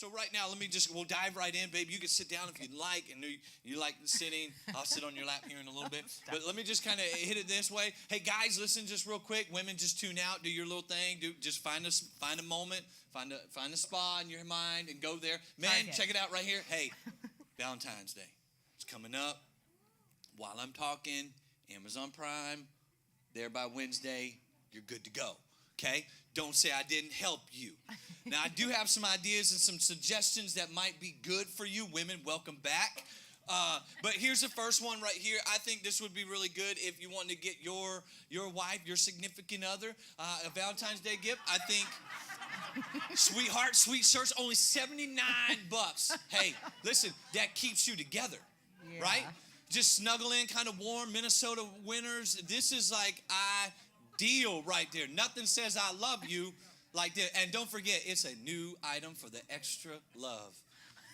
So right now, we'll dive right in, babe. You can sit down if you'd like, and you like sitting. I'll sit on your lap here in a little bit. But let me just kind of hit it this way. Hey, guys, listen just real quick. Women, just tune out. Do your little thing. Just find a moment. Find a spot in your mind and go there. Man, check it out right here. Hey, Valentine's Day. It's coming up. While I'm talking, Amazon Prime, there by Wednesday, you're good to go. Okay? Don't say I didn't help you. Now, I do have some ideas and some suggestions that might be good for you. Women, welcome back. But here's the first one right here. I think this would be really good if you want to get your wife, your significant other, a Valentine's Day gift. I think Sweetheart, sweet shirts, only $79. Hey, listen, that keeps you together, right? Just snuggle in, kind of warm, Minnesota winters. This is like ideal right there. Nothing says I love you like that. And don't forget, it's a new item for the extra love.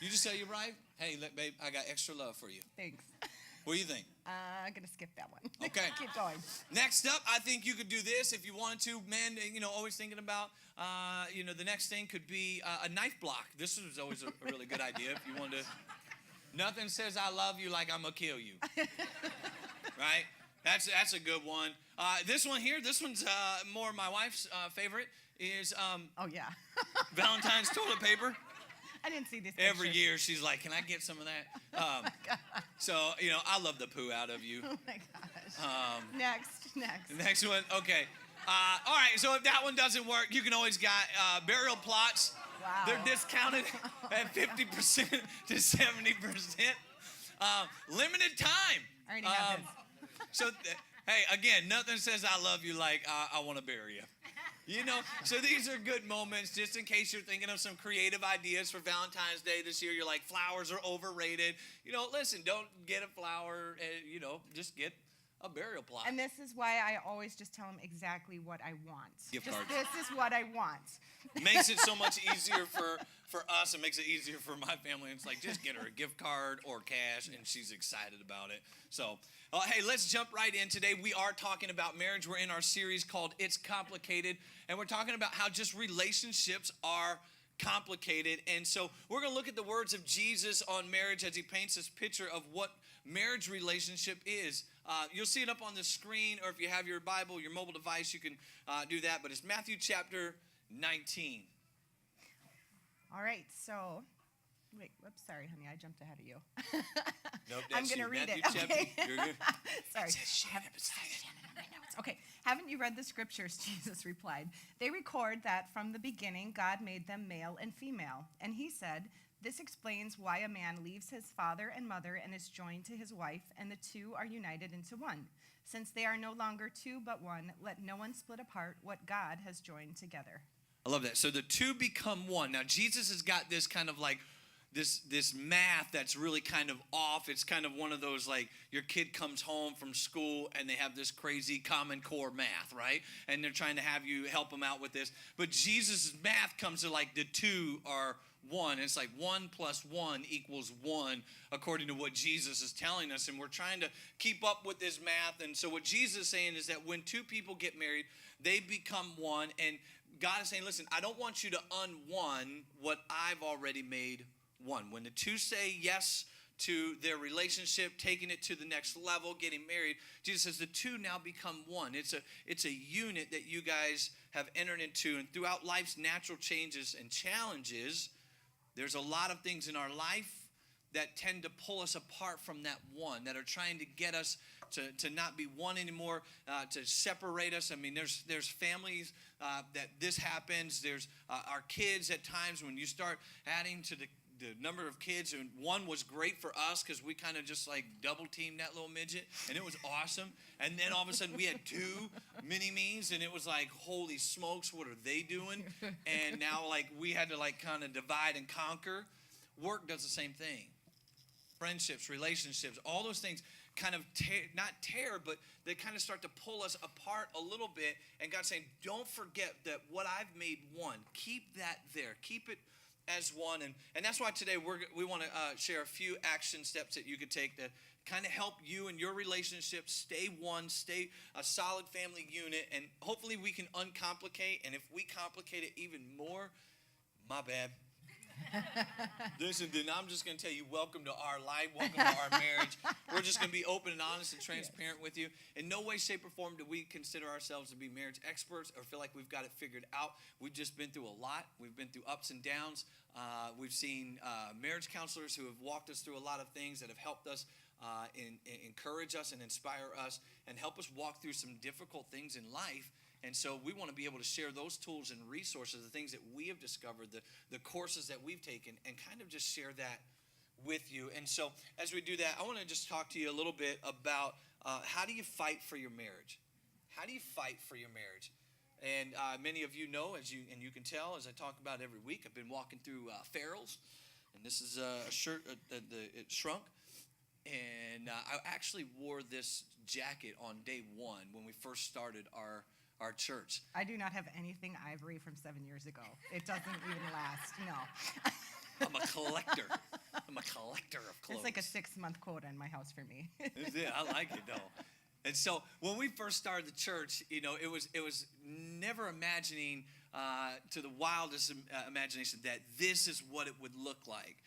You just tell your wife, hey, babe, I got extra love for you. Thanks. What do you think? I'm going to skip that one. Okay. Keep going. Next up, I think you could do this if you wanted to. Man, always thinking about, the next thing could be a knife block. This is always a really good idea if you wanted to. Nothing says I love you like I'm going to kill you. Right? That's a good one. This one here, this one's more my wife's favorite, is oh, yeah. Valentine's toilet paper. I didn't see this Every picture. year she's like, can I get some of that? Oh my gosh. So, I love the poo out of you. Oh my gosh. Next. The next one, okay. All right, so if that one doesn't work, you can always got burial plots. Wow. They're discounted at 50% to 70%. Limited time. I already have this. So, hey, again, nothing says I love you like I want to bury you. So these are good moments just in case you're thinking of some creative ideas for Valentine's Day this year. You're like, flowers are overrated. Listen, don't get a flower, just get a burial plot. And this is why I always just tell them exactly what I want. Gift just, cards. this is what I want. Makes it so much easier for us. It makes it easier for my family. It's like, just get her a gift card or cash, and she's excited about it. So, hey, let's jump right in. Today we are talking about marriage. We're in our series called It's Complicated, and we're talking about how just relationships are complicated. And so we're going to look at the words of Jesus on marriage as he paints this picture of what marriage relationship is. You'll see it up on the screen, or if you have your Bible, your mobile device, you can do that. But it's Matthew chapter 19. All right, so, wait, whoops, sorry, honey, I jumped ahead of you. Nope, I'm that's going to you. read Matthew it, okay? You're good. Sorry. It says Shannon. I know it's okay. Haven't you read the scriptures? Jesus replied. They record that from the beginning, God made them male and female. And he said, this explains why a man leaves his father and mother and is joined to his wife, and the two are united into one. Since they are no longer two but one, let no one split apart what God has joined together. I love that. So the two become one. Now, Jesus has got this kind of like, this math that's really kind of off. It's kind of one of those like your kid comes home from school and they have this crazy Common Core math, right? And they're trying to have you help them out with this. But Jesus' math comes to like the two are one. And it's like 1 + 1 = 1 according to what Jesus is telling us. And we're trying to keep up with this math. And so what Jesus is saying is that when two people get married, they become one. And God is saying, listen, I don't want you to un-one what I've already made one. When the two say yes to their relationship, taking it to the next level, getting married, Jesus says the two now become one. It's a unit that you guys have entered into. And throughout life's natural changes and challenges, there's a lot of things in our life that tend to pull us apart from that one, that are trying to get us to not be one anymore, to separate us. I mean, there's families that this happens. There's our kids at times when you start adding to the number of kids, and one was great for us because we kind of just like double teamed that little midget, and it was awesome. And then all of a sudden we had two mini-me's, and it was like, holy smokes, what are they doing? And now like we had to like kind of divide and conquer. Work does the same thing. Friendships, relationships, all those things kind of not tear, but they kind of start to pull us apart a little bit. And God's saying, don't forget that what I've made one, keep that there. Keep it as one. And that's why today we want to share a few action steps that you could take to kind of help you and your relationship stay one, stay a solid family unit. And hopefully we can uncomplicate. And if we complicate it even more, my bad. Listen, then I'm just going to tell you, welcome to our life, welcome to our marriage. We're just going to be open and honest and transparent with you. In no way, shape, or form do we consider ourselves to be marriage experts or feel like we've got it figured out. We've just been through a lot. We've been through ups and downs. We've seen marriage counselors who have walked us through a lot of things that have helped us encourage us and inspire us and help us walk through some difficult things in life. And so we want to be able to share those tools and resources, the things that we have discovered, the courses that we've taken, and kind of just share that with you. And so as we do that, I want to just talk to you a little bit about how do you fight for your marriage? How do you fight for your marriage? And many of you know, and you can tell, as I talk about every week, I've been walking through Farrell's, and this is a shirt that it shrunk. And I actually wore this jacket on day one when we first started our church. I do not have anything ivory from 7 years ago. It doesn't even last. No. I'm a collector. I'm a collector of clothes. It's like a 6-month quota in my house for me. Yeah, I like it though. And so when we first started the church, it was never imagining to the wildest imagination that this is what it would look like.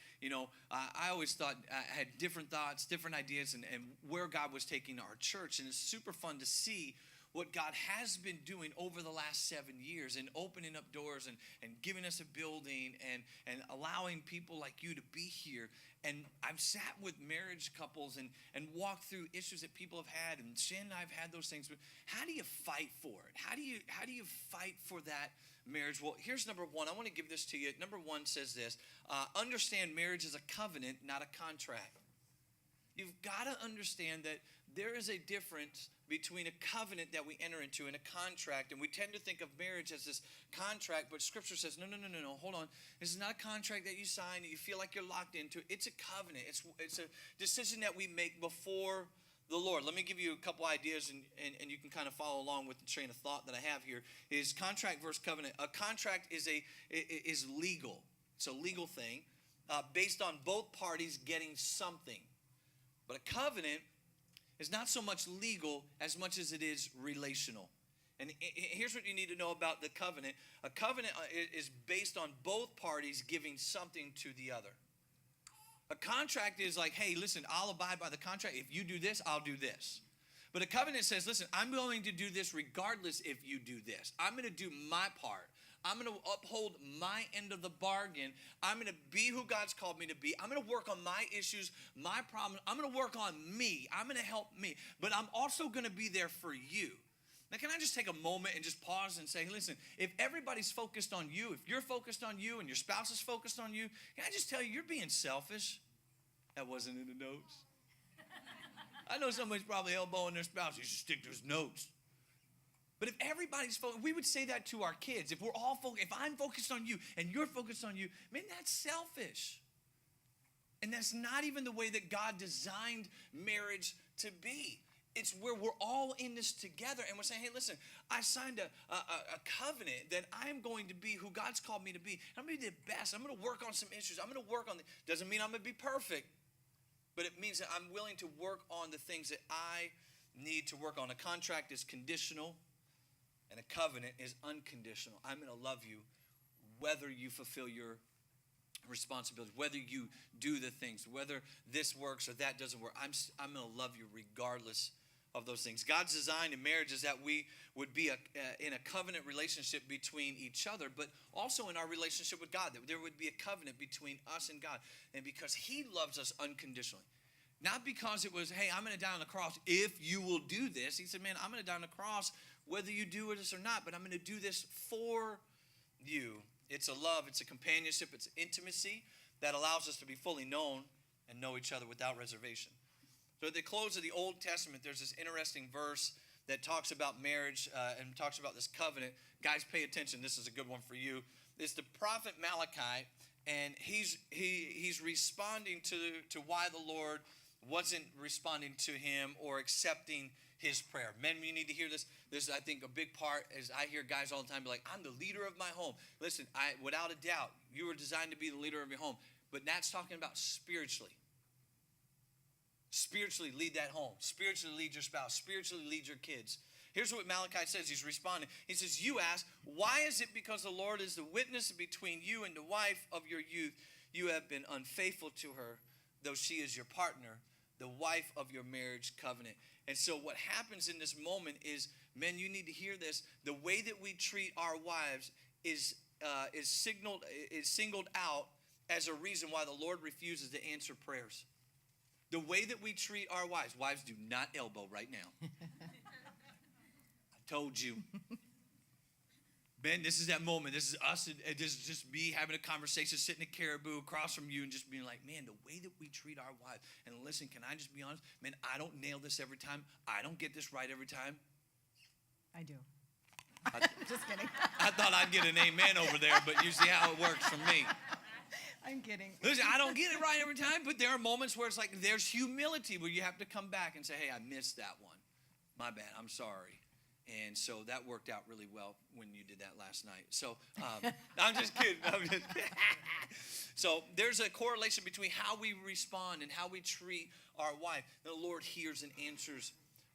I always thought I had different thoughts, different ideas, and where God was taking our church. And it's super fun to see what God has been doing over the last 7 years and opening up doors and giving us a building and allowing people like you to be here. And I've sat with marriage couples and walked through issues that people have had, and Shannon and I have had those things. But how do you fight for it? How do you fight for that marriage? Well, here's number one. I want to give this to you. Number one says this: understand marriage is a covenant, not a contract. You've got to understand that there is a difference between a covenant that we enter into and a contract. And we tend to think of marriage as this contract, but Scripture says, no, hold on. This is not a contract that you sign, that you feel like you're locked into. It's a covenant. It's a decision that we make before the Lord. Let me give you a couple ideas, and you can kind of follow along with the train of thought that I have here. Is contract versus covenant. A contract is legal. It's a legal thing based on both parties getting something. But a covenant is not so much legal as much as it is relational. And here's what you need to know about the covenant. A covenant is based on both parties giving something to the other. A contract is like, hey, listen, I'll abide by the contract. If you do this, I'll do this. But a covenant says, listen, I'm going to do this regardless if you do this. I'm going to do my part. I'm going to uphold my end of the bargain. I'm going to be who God's called me to be. I'm going to work on my issues, my problems. I'm going to work on me. I'm going to help me. But I'm also going to be there for you. Now, can I just take a moment and just pause and say, listen, if everybody's focused on you, if you're focused on you and your spouse is focused on you, can I just tell you, you're being selfish? That wasn't in the notes. I know somebody's probably elbowing their spouse. You should stick to his notes. But if everybody's focused, we would say that to our kids. If we're all focused, if I'm focused on you and you're focused on you, man, that's selfish. And that's not even the way that God designed marriage to be. It's where we're all in this together and we're saying, hey, listen, I signed a covenant that I'm going to be who God's called me to be. I'm going to be the best. I'm going to work on some issues. I'm going to work on doesn't mean I'm going to be perfect, but it means that I'm willing to work on the things that I need to work on. A contract is conditional. And a covenant is unconditional. I'm going to love you whether you fulfill your responsibilities, whether you do the things, whether this works or that doesn't work. I'm going to love you regardless of those things. God's design in marriage is that we would be in a covenant relationship between each other, but also in our relationship with God, that there would be a covenant between us and God. And because He loves us unconditionally. Not because it was, hey, I'm going to die on the cross if you will do this. He said, man, I'm going to die on the cross whether you do this or not, but I'm going to do this for you. It's a love, it's a companionship, it's intimacy that allows us to be fully known and know each other without reservation. So at the close of the Old Testament, there's this interesting verse that talks about marriage and talks about this covenant. Guys, pay attention. This is a good one for you. It's the prophet Malachi, and he's responding to why the Lord wasn't responding to him or accepting his prayer. Men, you need to hear this. This is, I think, a big part is I hear guys all the time be like, I'm the leader of my home. Listen, without a doubt, you were designed to be the leader of your home. But that's talking about spiritually. Spiritually lead that home. Spiritually lead your spouse. Spiritually lead your kids. Here's what Malachi says. He's responding. He says, you ask, why is it because the Lord is the witness between you and the wife of your youth? You have been unfaithful to her, though she is your partner, the wife of your marriage covenant. And so what happens in this moment is, men, you need to hear this. The way that we treat our wives is singled out as a reason why the Lord refuses to answer prayers. The way that we treat our wives. Wives, do not elbow right now. I told you. Ben, this is that moment. This is us. This is just me having a conversation, sitting at Caribou across from you and just being like, man, the way that we treat our wives. And listen, can I just be honest? Man, I don't nail this every time. I don't get this right every time. I do. I, Just kidding. I thought I'd get an amen over there, but you see how it works for me. I'm kidding. Listen, I don't get it right every time, but there are moments where it's like there's humility where you have to come back and say, hey, I missed that one. My bad. I'm sorry. And so that worked out really well when you did that last night. So I'm just kidding. So there's a correlation between how we respond and how we treat our wife. The Lord hears and answers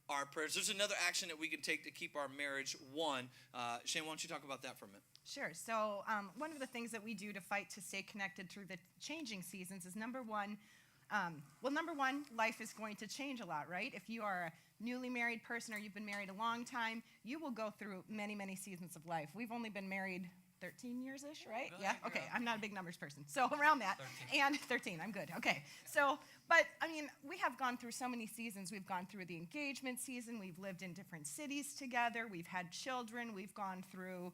our prayers. There's another action that we can take to keep our marriage one. Shane, why don't you talk about that for a minute? Sure. So one of the things that we do to fight to stay connected through the changing seasons is number one, life is going to change a lot, right? If you are a newly married person or you've been married a long time, you will go through many, many seasons of life. We've only been married 13 years-ish, right? Good, Yeah? good. Okay, I'm not a big numbers person. So around that. 13. And 13, I'm good. Okay. So, but, I mean, we have gone through so many seasons. We've gone through the engagement season. We've lived in different cities together. We've had children. We've gone through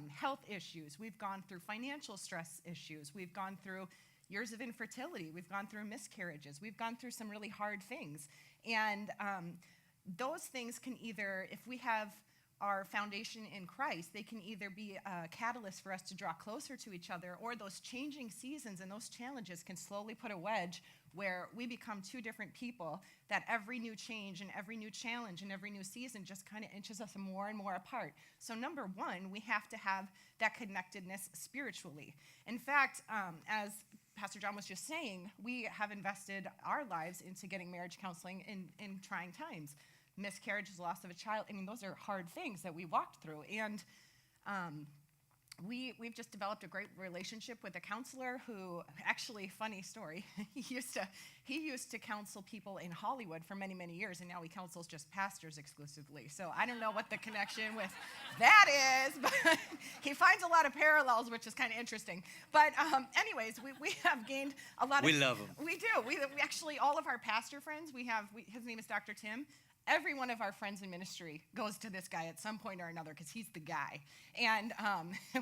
health issues. We've gone through financial stress issues. We've gone through years of infertility. We've gone through miscarriages. We've gone through some really hard things. And those things can either, if we have our foundation in Christ, they can either be a catalyst for us to draw closer to each other, or those changing seasons and those challenges can slowly put a wedge where we become two different people, that every new change and every new challenge and every new season just kind of inches us more and more apart. So number one, we have to have that connectedness spiritually. In fact, as Pastor John was just saying, we have invested our lives into getting marriage counseling in trying times. Miscarriages, loss of a child, I mean, those are hard things that we walked through. And we've just developed a great relationship with a counselor who, actually, funny story, he used to counsel people in Hollywood for many, many years, and now he counsels just pastors exclusively. So I don't know what the connection with that is, but he finds a lot of parallels, which is kind of interesting. But anyways, we have gained a lot of... We love him. We do. We actually, all of our pastor friends, his name is Dr. Tim. Every one of our friends in ministry goes to this guy at some point or another because he's the guy. And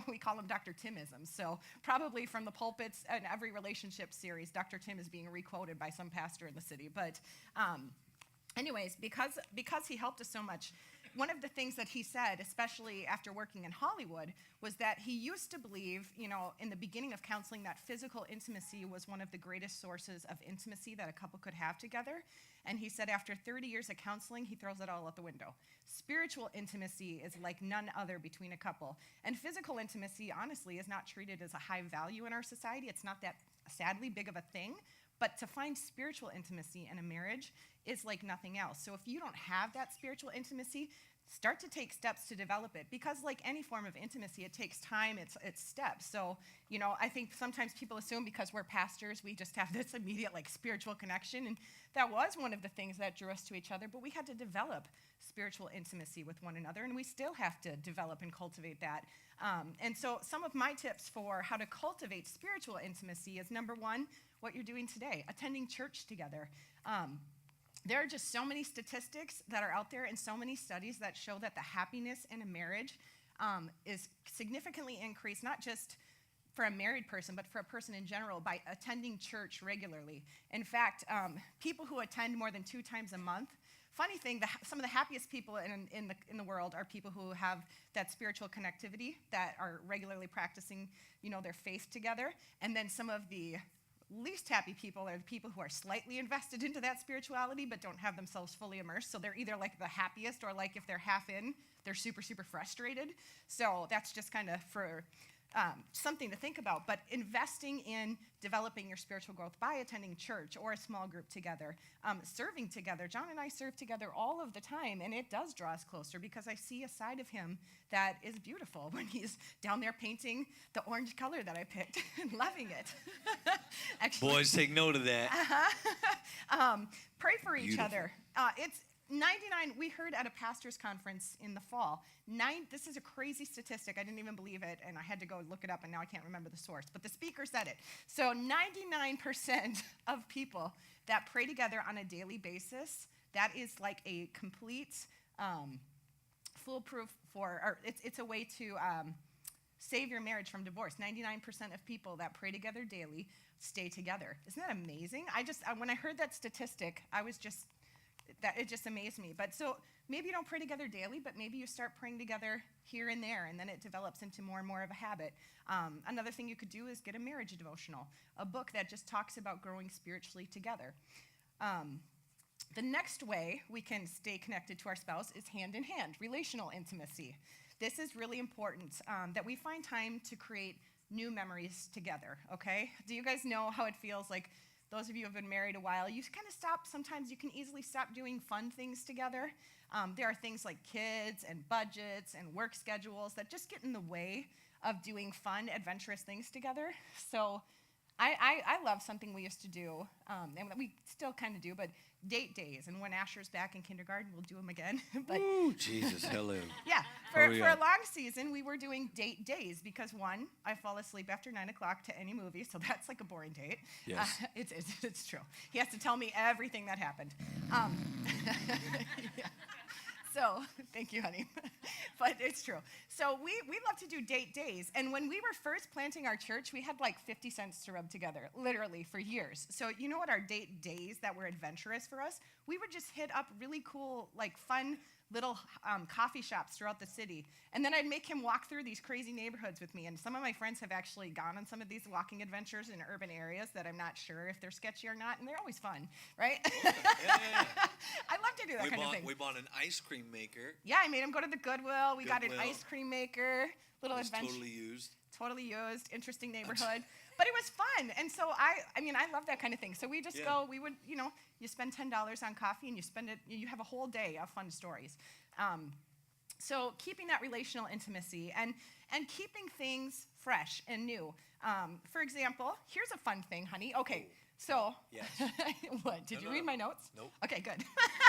we call him Dr. Timism. So probably from the pulpits and every relationship series, Dr. Tim is being requoted by some pastor in the city. But anyways, because he helped us so much, one of the things that he said, especially after working in Hollywood, was that he used to believe, in the beginning of counseling, that physical intimacy was one of the greatest sources of intimacy that a couple could have together. And he said after 30 years of counseling, he throws it all out the window. Spiritual intimacy is like none other between a couple. And physical intimacy, honestly, is not treated as a high value in our society. It's not that, sadly, big of a thing. But to find spiritual intimacy in a marriage is like nothing else. So if you don't have that spiritual intimacy, start to take steps to develop it. Because like any form of intimacy, it takes time, it's steps. So, I think sometimes people assume because we're pastors, we just have this immediate spiritual connection. And that was one of the things that drew us to each other. But we had to develop spiritual intimacy with one another. And we still have to develop and cultivate that. And so some of my tips for how to cultivate spiritual intimacy is, number one, what you're doing today, attending church together. There are just so many statistics that are out there and so many studies that show that the happiness in a marriage is significantly increased, not just for a married person, but for a person in general, by attending church regularly. In fact, people who attend more than 2 times a month, funny thing, some of the happiest people in the world are people who have that spiritual connectivity, that are regularly practicing, their faith together. And then some of the least happy people are the people who are slightly invested into that spirituality but don't have themselves fully immersed. So they're either the happiest, or if they're half in, they're super, super frustrated. So that's just kind of for something to think about, but investing in developing your spiritual growth by attending church or a small group together, serving together. John and I serve together all of the time, and it does draw us closer because I see a side of him that is beautiful when he's down there painting the orange color that I picked and loving it. Actually, Boys, take note of that. pray for each Beautiful. other. It's 99, we heard at a pastor's conference in the fall, this is a crazy statistic. I didn't even believe it, and I had to go look it up, and now I can't remember the source, but the speaker said it. So 99% of people that pray together on a daily basis, that is like a complete foolproof or it's a way to save your marriage from divorce. 99% of people that pray together daily stay together. Isn't that amazing? When I heard that statistic, it just amazed me. But so maybe you don't pray together daily, but maybe you start praying together here and there, and then it develops into more and more of a habit. Another thing you could do is get a marriage devotional, a book that just talks about growing spiritually together. The next way we can stay connected to our spouse is hand in hand, relational intimacy. This is really important, that we find time to create new memories together, okay? Do you guys know how it feels like those of you who have been married a while, you kind of sometimes you can easily stop doing fun things together. There are things like kids and budgets and work schedules that just get in the way of doing fun, adventurous things together. So I love something we used to do, and we still kind of do, but date days. And when Asher's back in kindergarten, we'll do them again. But Ooh, Jesus, hello. yeah, for a long season, we were doing date days because, one, I fall asleep after 9 o'clock to any movie, so that's like a boring date. Yes. It's true. He has to tell me everything that happened. Yeah. So, thank you, honey. But it's true. So we love to do date days. And when we were first planting our church, we had like 50 cents to rub together, literally, for years. So you know what our date days that were adventurous for us? We would just hit up really cool, like fun little coffee shops throughout the city. And then I'd make him walk through these crazy neighborhoods with me. And some of my friends have actually gone on some of these walking adventures in urban areas that I'm not sure if they're sketchy or not. And they're always fun, right? Yeah. I love to do that kind of thing. We bought an ice cream maker. Yeah, I made him go to the Goodwill. We got an Goodwill. ice cream maker, little It's adventure. totally used. Interesting neighborhood. But it was fun. And so I love that kind of thing. So we just go, we would, you spend $10 on coffee and you have a whole day of fun stories. So keeping that relational intimacy and keeping things fresh and new. For example, here's a fun thing, honey. Okay, so. Yes. What, did you read my notes? Nope. Okay, good.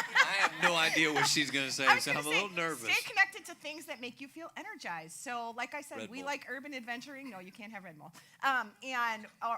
I have no idea what she's going to say, so I'm a little nervous. Stay connected to things that make you feel energized. So, like I said, Red we Bull. like urban adventuring. No, you can't have Red Bull.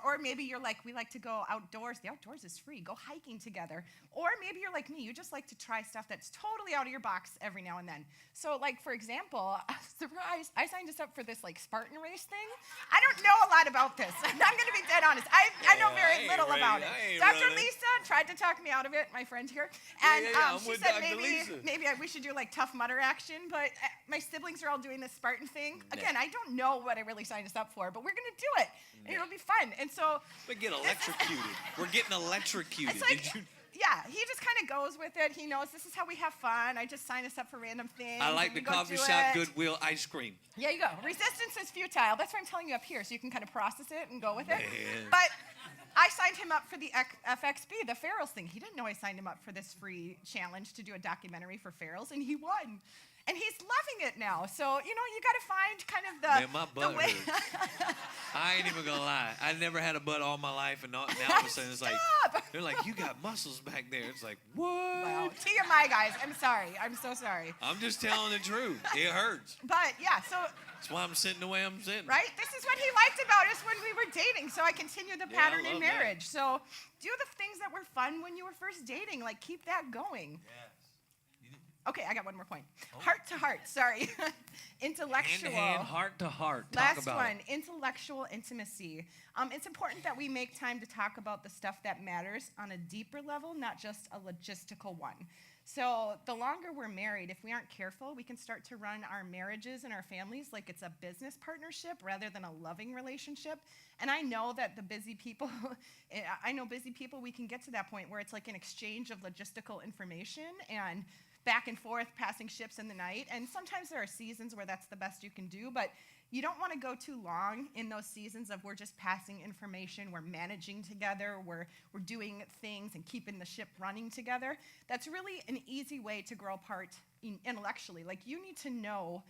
Or maybe you're like, we like to go outdoors. The outdoors is free. Go hiking together. Or maybe you're like me. You just like to try stuff that's totally out of your box every now and then. So, like, for example, surprise, I signed us up for this, like, Spartan race thing. I don't know a lot about this. I'm going to be dead honest. I know very little about it. Dr. Lisa tried to talk me out of it, my friend here. And I'm she with said Dr. Lisa. maybe we should do like Tough Mudder action, but my siblings are all doing this Spartan thing. Again, I don't know what I really signed us up for, but we're going to do it. And it'll be fun. And so But get electrocuted. We're getting electrocuted. it's like, Did you? yeah, he just kind of goes with it. He knows this is how we have fun. I just sign us up for random things. I like and the we go coffee do shop it. Goodwill ice cream. Yeah, you go. Resistance is futile. That's why I'm telling you up here, so you can kind of process it and go with it. Man. But I signed him up for the FXB, the Ferals thing. He didn't know I signed him up for this free challenge to do a documentary for Ferals, and he won. And he's loving it now. So, you got to find kind of the, Man, my butt the way. hurts. I ain't even gonna lie. I never had a butt all my life, and now all of a sudden it's like Stop. they're like, you got muscles back there. It's like, what? Wow. TMI, guys. I'm sorry. I'm so sorry. I'm just telling the truth. It hurts. But, yeah, so, That's why I'm sitting the way I'm sitting. right? This is what he liked about us when we were dating. So I continue the Yeah, I pattern in love that. marriage. So do the things that were fun when you were first dating. Like, keep that going. Okay, I got one more point. Heart to heart, sorry. Intellectual. Hand to hand, heart to heart. Last Talk about one, it. intellectual intimacy. It's important that we make time to talk about the stuff that matters on a deeper level, not just a logistical one. So the longer we're married, if we aren't careful, we can start to run our marriages and our families like it's a business partnership rather than a loving relationship. And I know that the busy people, we can get to that point where it's like an exchange of logistical information and back and forth, passing ships in the night. And sometimes there are seasons where that's the best you can do, but You don't want to go too long in those seasons of we're just passing information, we're managing together, we're doing things and keeping the ship running together. That's really an easy way to grow apart intellectually. Like, you need to know,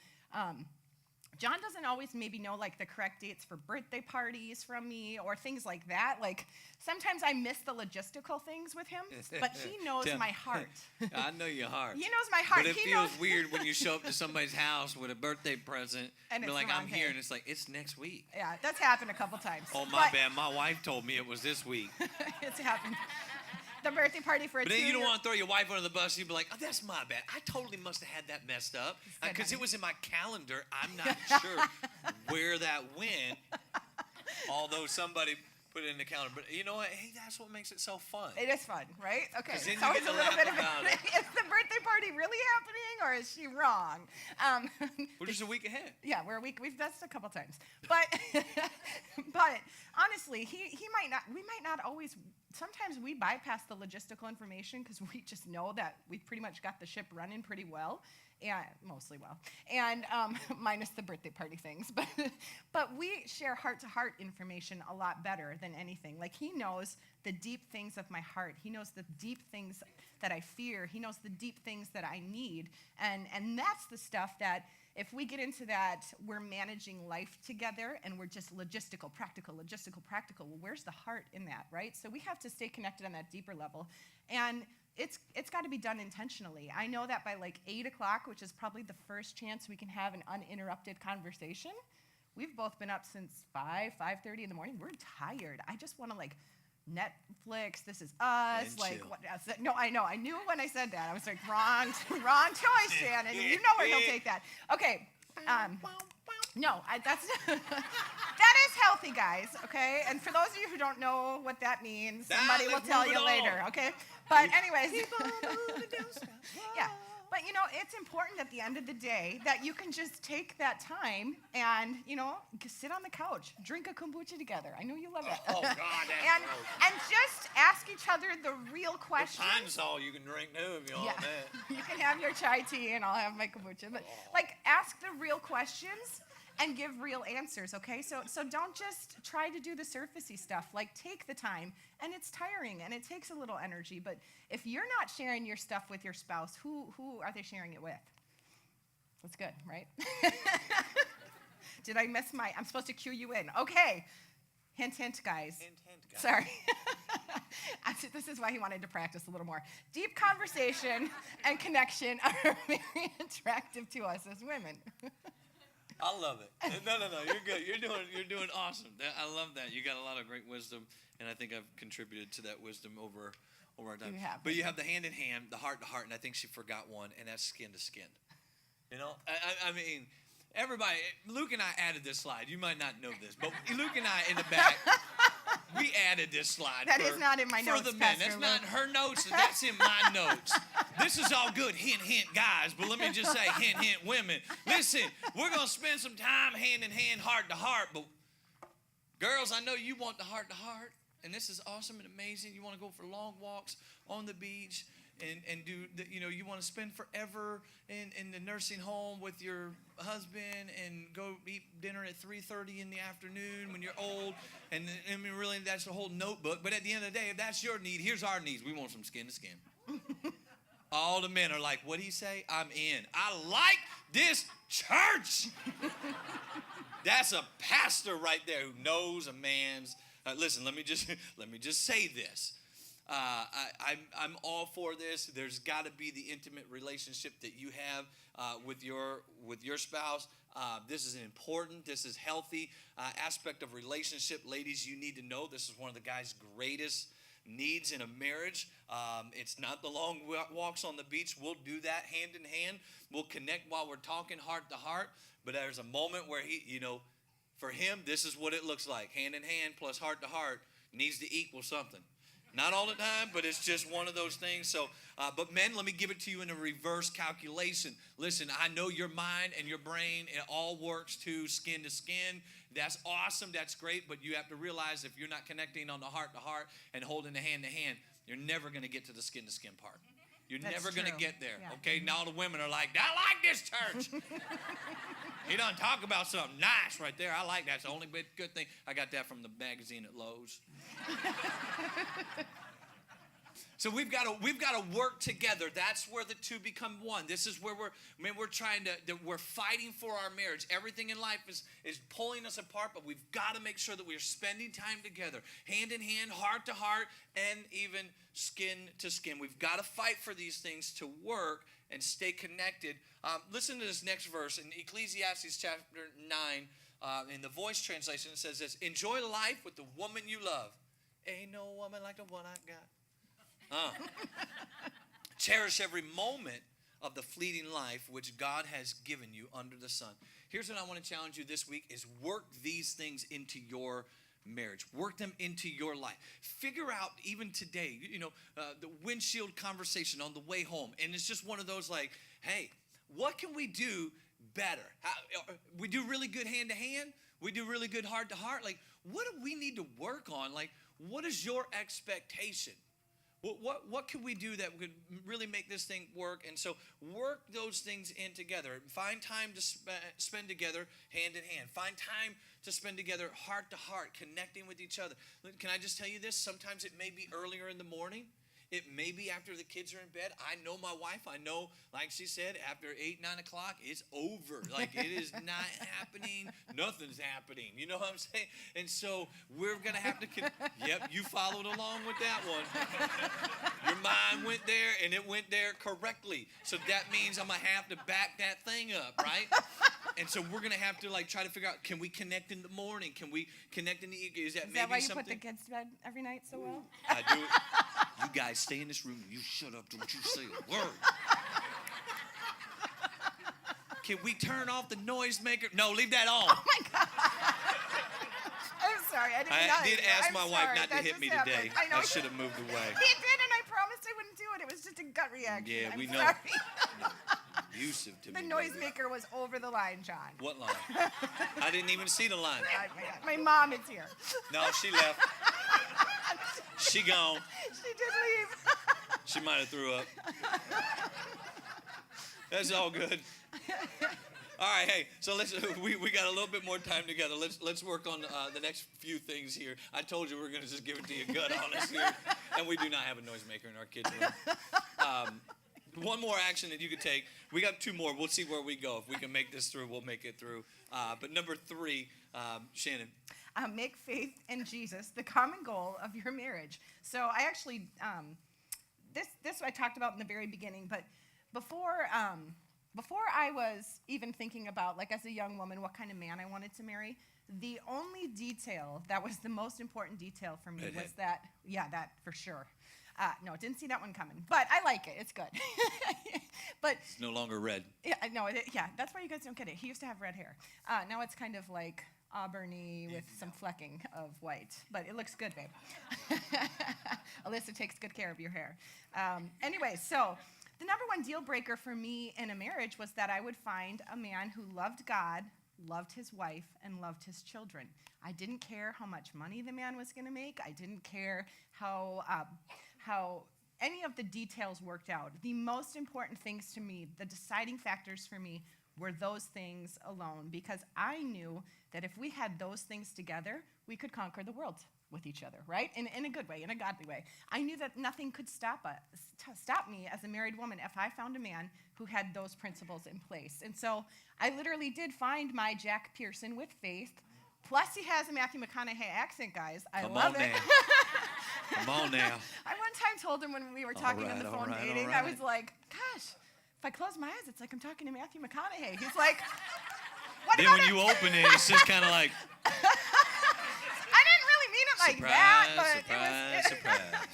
John doesn't always maybe know like the correct dates for birthday parties from me or things like that. Like, sometimes I miss the logistical things with him, but he knows my heart. I know your heart. He knows my heart. But it feels weird when you show up to somebody's house with a birthday present And be it's like, the wrong I'm here, day. and it's like, it's next week. Yeah, that's happened a couple times. Oh, my bad. My wife told me it was this week. It's happened. The birthday party for a But then you don't 2-year want to throw your wife under the bus. You'd be like, oh, that's my bad. I totally must have had that messed up. good, Because honey. it was in my calendar. I'm not sure where that went. Although somebody put it in the calendar. But you know what? Hey, that's what makes it so fun. It is fun, right? Okay. 'Cause then It's you always get to a little laugh bit of about it. is the birthday party really happening or is she wrong? We're just a week ahead. Yeah, we've done this a couple times. But but honestly, we might not always, sometimes we bypass the logistical information because we just know that we've pretty much got the ship running pretty well. And mostly well, and minus the birthday party things, but we share heart-to-heart information a lot better than anything. Like, he knows the deep things of my heart. He knows the deep things that I fear. He knows the deep things that I need, and that's the stuff that if we get into that, we're managing life together, and we're just logistical, practical. Well, where's the heart in that, right? So we have to stay connected on that deeper level, and it's got to be done intentionally. I know that by like 8 o'clock, which is probably the first chance we can have an uninterrupted conversation, we've both been up since 5:30 in the morning. We're tired. I just want to like Netflix, This Is Us, And like chill. what? No, I know. I knew when I said that. I was like, wrong choice, Shannon. You know where he'll take that. Okay. No, that's that is healthy, guys. Okay, and for those of you who don't know what that means, somebody will let's tell move you it later. on. Okay, but anyways, yeah. But you know, it's important at the end of the day that you can just take that time and sit on the couch, drink a kombucha together. I know you love it. Oh, God, that's and just ask each other the real questions. All you can drink too if you want that. You can have your chai tea and I'll have my kombucha. But like, ask the real questions and give real answers, okay? So don't just try to do the surfacey stuff. Like, take the time, and it's tiring and it takes a little energy. But if you're not sharing your stuff with your spouse, who are they sharing it with? That's good, right? Did I miss I'm supposed to cue you in. Okay. Hint, hint, guys. Hint, guys. Sorry. This is why he wanted to practice a little more. Deep conversation and connection are very attractive to us as women. I love it. No, you're good. You're doing awesome. I love that. You got a lot of great wisdom, and I think I've contributed to that wisdom over our time. You have. But you have the hand in hand, the heart to heart, and I think she forgot one, and that's skin to skin. You know, I mean, everybody. Luke and I added this slide. You might not know this, but Luke and I in the back, we added this slide. That is not in my notes, for the men. Pastor That's not in Luke. her notes. That's in my notes. This is all good, hint, hint, guys. But let me just say, hint, hint, women. Listen, we're gonna spend some time hand in hand, heart to heart. But girls, I know you want the heart to heart, and this is awesome and amazing. You want to go for long walks on the beach. And do you want to spend forever in the nursing home with your husband and go eat dinner at 3:30 in the afternoon when you're old, and I mean really that's the whole notebook. But at the end of the day, if that's your need, here's our needs. We want some skin to skin. All the men are like, what'd he say? I'm in. I like this church. That's a pastor right there who knows a man's. Listen, let me just say this. I'm all for this. There's got to be the intimate relationship that you have with your spouse. This is important. This is healthy aspect of relationship. Ladies, you need to know this is one of the guy's greatest needs in a marriage. It's not the long walks on the beach. We'll do that hand in hand. We'll connect while we're talking heart to heart. But there's a moment where for him, this is what it looks like. Hand in hand plus heart to heart needs to equal something. Not all the time, but it's just one of those things. So, but men, let me give it to you in a reverse calculation. Listen, I know your mind and your brain, it all works to skin. That's awesome. That's great. But you have to realize if you're not connecting on the heart to heart and holding the hand to hand, you're never going to get to the skin part. You're That's never going to true. get there, Yeah. okay? Now all the women are like, I like this church. He done talk about something nice right there. I like that. It's the only good thing. I got that from the magazine at Lowe's. So we've got to work together. That's where the two become one. This is where we're trying to we're fighting for our marriage. Everything in life is pulling us apart, but we've got to make sure that we're spending time together, hand in hand, heart to heart, and even skin to skin. We've got to fight for these things to work and stay connected. Listen to this next verse in Ecclesiastes chapter 9. In the Voice translation, it says this: "Enjoy life with the woman you love. Ain't no woman like the one I got. Cherish every moment of the fleeting life which God has given you under the sun." Here's what I want to challenge you this week is work these things into your marriage. Work them into your life. Figure out even today, the windshield conversation on the way home. And it's just one of those like, hey, what can we do better? We do really good hand to hand. We do really good heart to heart. Like, what do we need to work on? Like, what is your expectation? What can we do that would really make this thing work? And so work those things in together. Find time to spend together hand in hand. Find time to spend together heart to heart, connecting with each other. Can I just tell you this? Sometimes it may be earlier in the morning. It may be after the kids are in bed. I know my wife. I know, like she said, after 8, 9 o'clock, it's over. Like, it is not happening. Nothing's happening. You know what I'm saying? And so we're going to have to, yep, you followed along with that one. Your mind went there, and it went there correctly. So that means I'm going to have to back that thing up, right? And so we're going to have to, like, try to figure out, can we connect in the morning? Can we connect in the evening? Is that maybe why you something? put the kids to bed every night so well? I do. You guys stay in this room and you shut up. Don't you say a word. Can we turn off the noisemaker? No, leave that on. Oh my God. I'm sorry. I didn't know. I did ask my wife not to That hit just me happened. today. I know. I should have moved away. He did, and I promised I wouldn't do it. It was just a gut reaction. Yeah, I'm we know. sorry. Abusive to The me. noisemaker was over the line, John. What line? I didn't even see the line. My mom is here. No, she left. She gone. She did leave. She might have threw up. That's all good. All right, hey, so we got a little bit more time together. Let's work on the next few things here. I told you we were going to just give it to you gut honest here, and we do not have a noisemaker in our kids' room. One more action that you could take. We got 2 more. We'll see where we go. If we can make this through, we'll make it through. But number 3, Shannon. Make faith in Jesus the common goal of your marriage. So I actually, this I talked about in the very beginning, but before I was even thinking about, like, as a young woman, what kind of man I wanted to marry, the only detail that was the most important detail for me was that, that for sure. No, didn't see that one coming, but I like it. It's good. But It's no longer red. yeah, no, that's why you guys don't get it. He used to have red hair. Now it's kind of like auburny with some flecking of white, but it looks good, babe. Alyssa takes good care of your hair. Anyway, so the number one deal breaker for me in a marriage was that I would find a man who loved God, loved his wife, and loved his children. I didn't care how much money the man was going to make. I didn't care how any of the details worked out. The most important things to me, the deciding factors for me, were those things alone, because I knew that if we had those things together, we could conquer the world with each other, right? In a good way, in a godly way. I knew that nothing could stop me as a married woman if I found a man who had those principles in place. And so I literally did find my Jack Pearson with faith. Plus, he has a Matthew McConaughey accent, guys. I love it. Come on now. I one time told him when we were talking on the phone dating, I was like, gosh, if I close my eyes, it's like I'm talking to Matthew McConaughey. He's like, what Then about when you open it, it's just kind of like, I didn't really mean it like surprise, that, but surprise, surprise.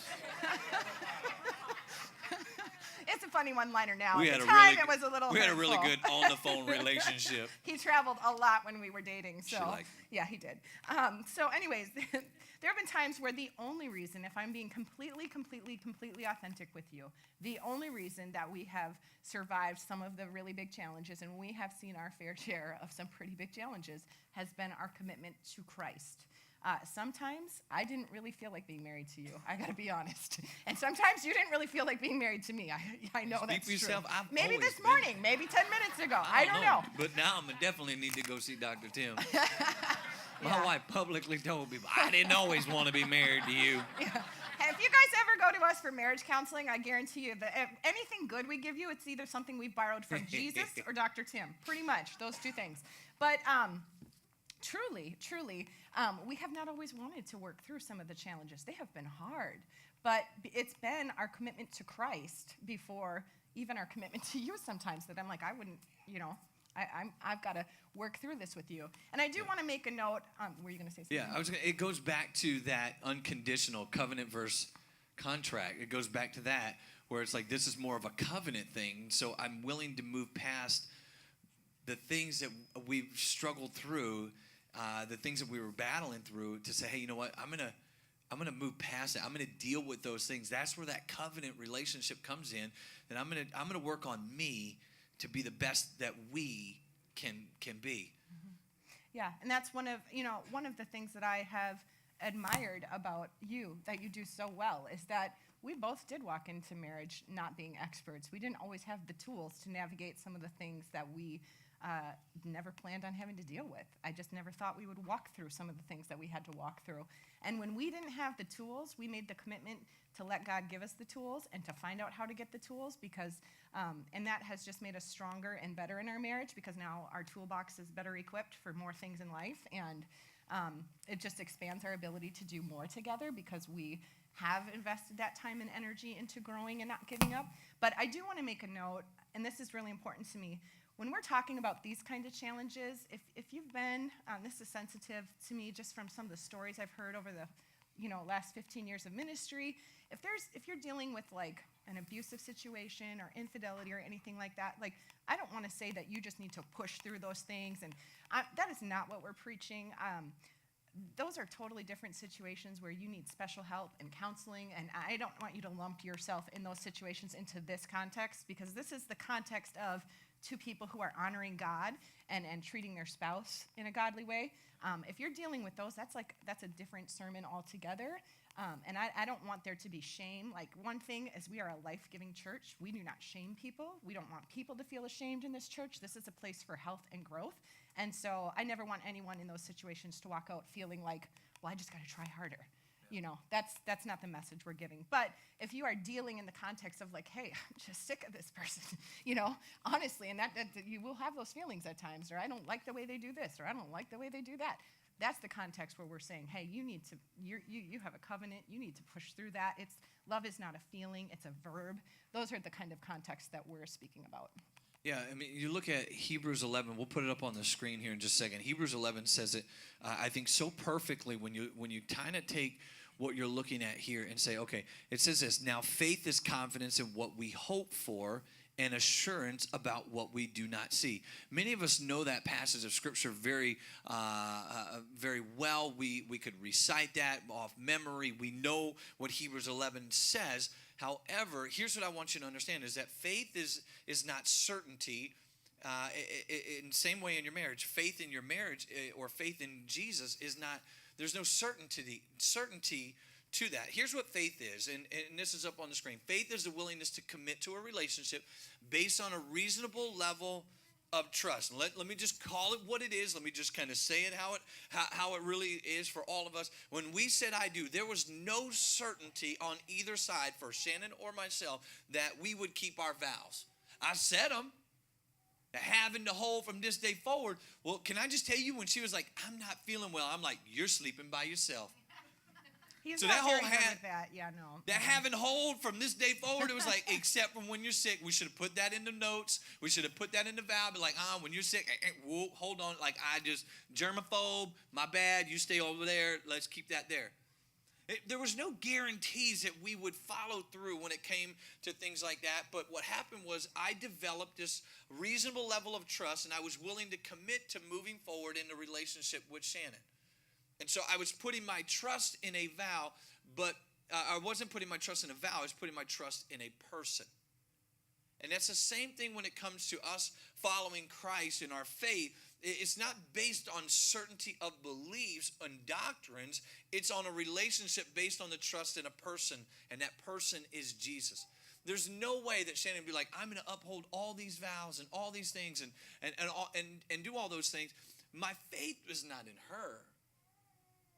It's a funny one-liner now. We At had the a time, really, it was a little we had a really hurtful. good on-the-phone relationship. He traveled a lot when we were dating, so She liked yeah, he did. So anyways, there have been times where the only reason, if I'm being completely authentic with you, the only reason that we have survived some of the really big challenges, and we have seen our fair share of some pretty big challenges, has been our commitment to Christ. Sometimes I didn't really feel like being married to you. I got to be honest. And sometimes you didn't really feel like being married to me. I know Speak that's for yourself. true. I've Maybe always this been- morning, maybe 10 minutes ago. I don't know. But now I'm definitely need to go see Dr. Tim. My Yeah. wife publicly told me, I didn't always want to be married to you. Yeah. Hey, if you guys ever go to us for marriage counseling, I guarantee you that if anything good we give you, it's either something we've borrowed from Jesus or Dr. Tim. Pretty much, those two things. But truly, we have not always wanted to work through some of the challenges. They have been hard. But it's been our commitment to Christ before even our commitment to you sometimes that I'm like, I wouldn't, I've got to work through this with you. And I do want to make a note. Were you going to say something? Yeah, it goes back to that unconditional covenant versus contract. It goes back to that where it's like this is more of a covenant thing. So I'm willing to move past the things that we've struggled through, the things that we were battling through, to say, hey, you know what? I'm gonna move past it. I'm gonna deal with those things. That's where that covenant relationship comes in. That I'm gonna work on me to be the best that we can be. Yeah, and that's one of the things that I have admired about you that you do so well is that we both did walk into marriage not being experts. We didn't always have the tools to navigate some of the things that we never planned on having to deal with. I just never thought we would walk through some of the things that we had to walk through. And when we didn't have the tools, we made the commitment to let God give us the tools and to find out how to get the tools because, and that has just made us stronger and better in our marriage because now our toolbox is better equipped for more things in life. And it just expands our ability to do more together because we have invested that time and energy into growing and not giving up. But I do want to make a note, and this is really important to me. When we're talking about these kind of challenges, if you've been, this is sensitive to me just from some of the stories I've heard over the last 15 years of ministry. If you're dealing with like an abusive situation or infidelity or anything like that, like I don't want to say that you just need to push through those things, and that is not what we're preaching. Those are totally different situations where you need special help and counseling, and I don't want you to lump yourself in those situations into this context because this is the context of two people who are honoring God and treating their spouse in a godly way. If you're dealing with those, that's a different sermon altogether. And I don't want there to be shame. Like one thing is we are a life-giving church. We do not shame people. We don't want people to feel ashamed in this church. This is a place for health and growth. And so I never want anyone in those situations to walk out feeling like, well, I just got to try harder. That's not the message we're giving. But if you are dealing in the context of like, hey, I'm just sick of this person, honestly, and that you will have those feelings at times, or I don't like the way they do this, or I don't like the way they do that. That's the context where we're saying, hey, you have a covenant. You need to push through that. Love is not a feeling. It's a verb. Those are the kind of context that we're speaking about. Yeah, I mean, you look at Hebrews 11. We'll put it up on the screen here in just a second. Hebrews 11 says it, I think, so perfectly when you kind of take what you're looking at here and say, okay, it says this, now faith is confidence in what we hope for and assurance about what we do not see. Many of us know that passage of Scripture very well. We could recite that off memory. We know what Hebrews 11 says. However, here's what I want you to understand is that faith is not certainty. In the same way in your marriage, faith in your marriage or faith in Jesus is not, there's no certainty to that. Here's what faith is, and this is up on the screen. Faith is the willingness to commit to a relationship based on a reasonable level of trust. And let me just call it what it is. Let me just kind of say it how it really is for all of us. When we said I do, there was no certainty on either side for Shannon or myself that we would keep our vows. I said them. Having to hold from this day forward. Well, can I just tell you when she was like, I'm not feeling well, I'm like, you're sleeping by yourself. He's So not that whole very good hat- with that. Yeah, no. That having hold from this day forward, it was like, except from when you're sick, we should have put that in the notes. We should have put that in the vow. Be like, when you're sick, whoa, hold on. Like, I just, germaphobe, my bad. You stay over there. Let's keep that there. There was no guarantees that we would follow through when it came to things like that. But what happened was I developed this reasonable level of trust, and I was willing to commit to moving forward in the relationship with Shannon. And so I was putting my trust in a vow, but I wasn't putting my trust in a vow. I was putting my trust in a person. And that's the same thing when it comes to us following Christ in our faith. It's not based on certainty of beliefs and doctrines. It's on a relationship based on the trust in a person, and that person is Jesus. There's no way that Shannon would be like, I'm going to uphold all these vows and all these things and do all those things. My faith is not in her.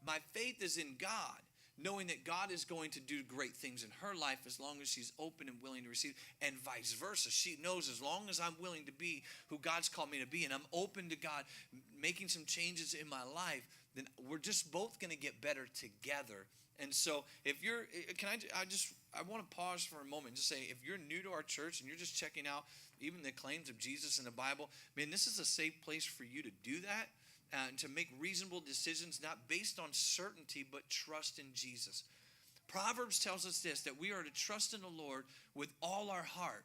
My faith is in God, knowing that God is going to do great things in her life as long as she's open and willing to receive, and vice versa. She knows as long as I'm willing to be who God's called me to be, and I'm open to God making some changes in my life, then we're just both going to get better together. And so if you're, I want to pause for a moment and just say, if you're new to our church and you're just checking out even the claims of Jesus in the Bible, man, this is a safe place for you to do that. And to make reasonable decisions, not based on certainty, but trust in Jesus. Proverbs tells us this, that we are to trust in the Lord with all our heart.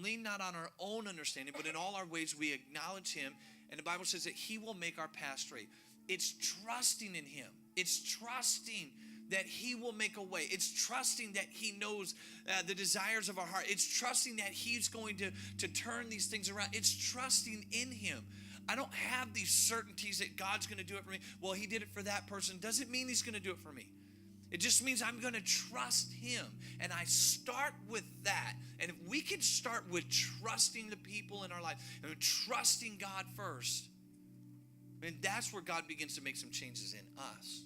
Lean not on our own understanding, but in all our ways we acknowledge him. And the Bible says that he will make our path straight. It's trusting in him. It's trusting that he will make a way. It's trusting that he knows the desires of our heart. It's trusting that he's going to turn these things around. It's trusting in him. I don't have these certainties that God's going to do it for me. Well, he did it for that person. Doesn't mean he's going to do it for me. It just means I'm going to trust him. And I start with that. And if we can start with trusting the people in our life and trusting God first, then that's where God begins to make some changes in us.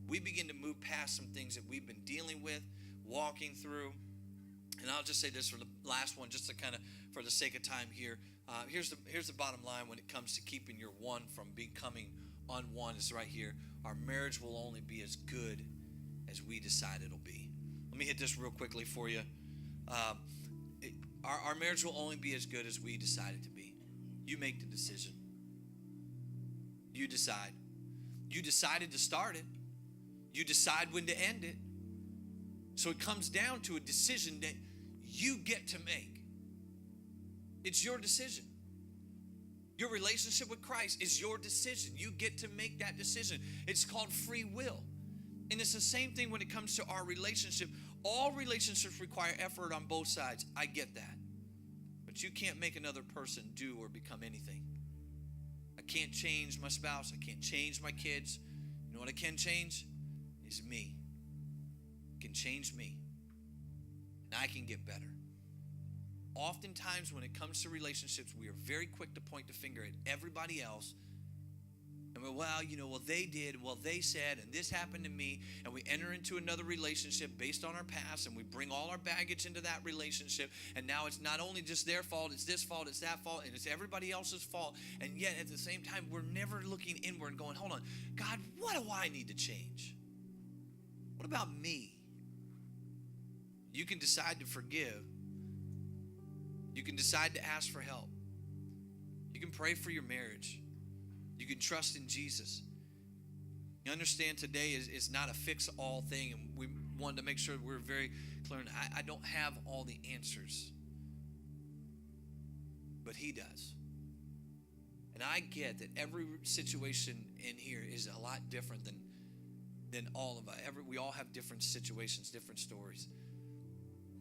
We begin to move past some things that we've been dealing with, walking through. And I'll just say this for the last one, just to kind of, for the sake of time here. Here's the bottom line when it comes to keeping your one from becoming unone. Is right here. Our marriage will only be as good as we decide it'll be. Let me hit this real quickly for you. Our marriage will only be as good as we decide it to be. You make the decision. You decide. You decided to start it. You decide when to end it. So it comes down to a decision that you get to make. It's your decision. Your relationship with Christ is your decision. You get to make that decision. It's called free will. And it's the same thing when it comes to our relationship. All relationships require effort on both sides. I get that. But you can't make another person do or become anything. I can't change my spouse. I can't change my kids. You know what I can change? Is me. It can change me. And I can get better. Oftentimes when it comes to relationships, we are very quick to point the finger at everybody else. And well, they did, well, they said, and this happened to me. And we enter into another relationship based on our past, and we bring all our baggage into that relationship. And now it's not only just their fault, it's this fault, it's that fault, and it's everybody else's fault. And yet at the same time, we're never looking inward and going, hold on, God, what do I need to change? What about me? You can decide to forgive. You can decide to ask for help. You can pray for your marriage. You can trust in Jesus. You understand today is not a fix-all thing, and we wanted to make sure we're very clear. I don't have all the answers, but he does. And I get that every situation in here is a lot different than all of us. We all have different situations, different stories.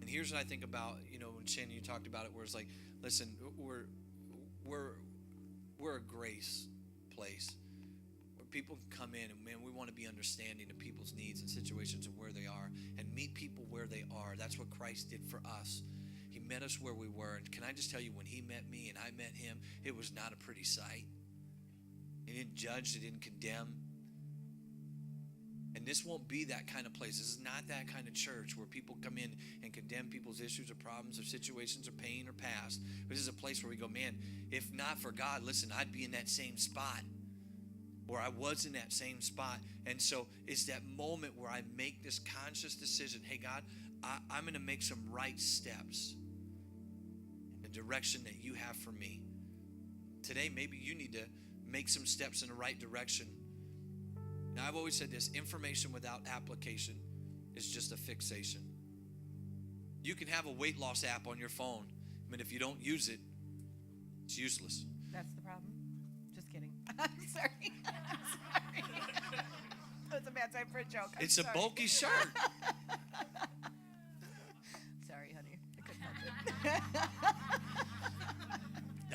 And here's what I think about, when Shannon, you talked about it, where it's like, listen, we're a grace place where people can come in and, man, we want to be understanding of people's needs and situations and where they are and meet people where they are. That's what Christ did for us. He met us where we were. And can I just tell you, when he met me and I met him, it was not a pretty sight. He didn't judge, he didn't condemn. And this won't be that kind of place. This is not that kind of church where people come in and condemn people's issues or problems or situations or pain or past. This is a place where we go, man, if not for God, listen, I'd be in that same spot, or I was in that same spot. And so it's that moment where I make this conscious decision. Hey, God, I'm going to make some right steps in the direction that you have for me. Today, maybe you need to make some steps in the right direction. Now, I've always said this, information without application is just a fixation. You can have a weight loss app on your phone, but if you don't use it, it's useless. That's the problem? Just kidding. I'm sorry. I'm sorry. That was a bad time for a joke. It's sorry. A bulky shirt. Sorry, honey. I couldn't help it.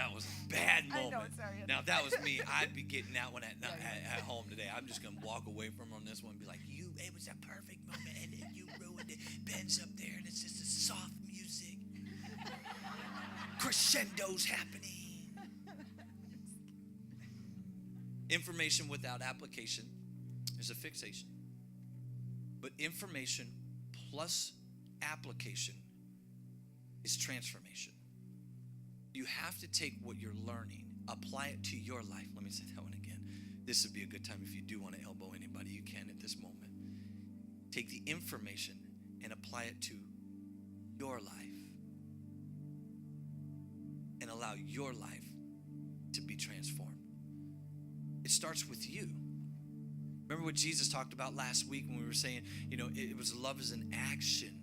That was a bad moment. I know, sorry. Now, if that was me, I'd be getting that one at home today. I'm just going to walk away from on this one and be like, it was a perfect moment, and you ruined it. Ben's up there, and it's just a soft music. Crescendo's happening. Information without application is a fixation. But information plus application is transformation. You have to take what you're learning, apply it to your life. Let me say that one again. This would be a good time if you do want to elbow anybody, you can at this moment. Take the information and apply it to your life. And allow your life to be transformed. It starts with you. Remember what Jesus talked about last week when we were saying, it was love as an action.